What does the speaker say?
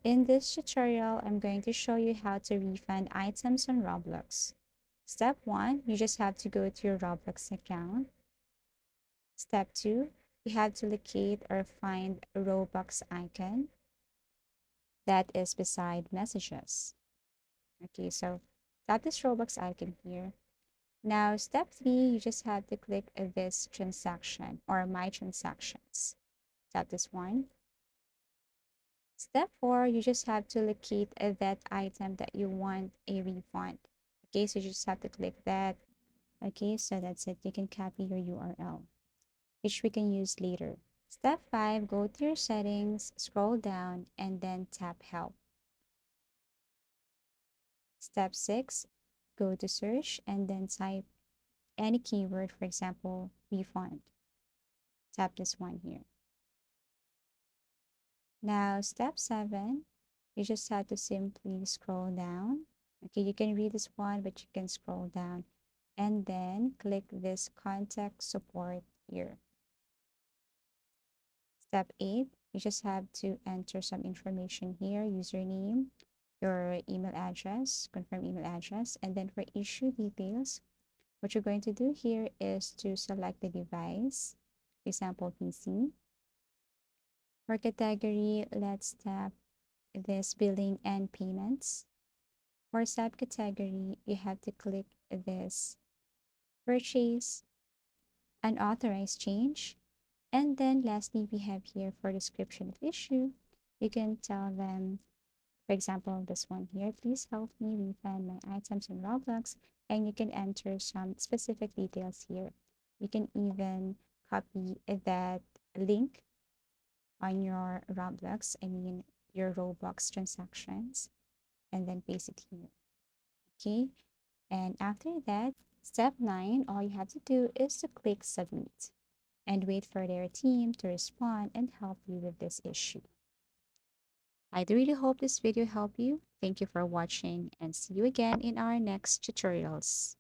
In this tutorial, I'm going to show you how to refund items on Roblox. Step 1, you just have to go to your Roblox account. Step 2, you have to locate or find a Robux icon that is beside messages. Okay, so tap this Robux icon here. Now, step 3, you just have to click this transaction or my transactions. Tap this one. Step 4, you just have to locate that item that you want a refund. Okay, so you just have to click that. Okay, so that's it. You can copy your URL, which we can use later. Step 5, go to your settings, scroll down, and then tap help. Step 6, go to search and then type any keyword, for example, refund. Tap this one here. Now, step 7, you just have to simply scroll down. Okay, you can read this one, but you can scroll down and then click this contact support here. Step 8, you just have to enter some information here, username, your email address, confirm email address, and then for issue details, what you're going to do here is to select the device, for example, PC. For category, let's tap this billing and payments. For subcategory, you have to click this purchase, unauthorized change. And then lastly, we have here for description of issue, you can tell them, for example, this one here, please help me refund my items in Roblox. And you can enter some specific details here. You can even copy that link on your Roblox, I mean your Roblox transactions, and then paste it here. Okay. And after that, step 9, all you have to do is to click submit and wait for their team to respond and help you with this issue. I do really hope this video helped you. Thank you for watching and see you again in our next tutorials.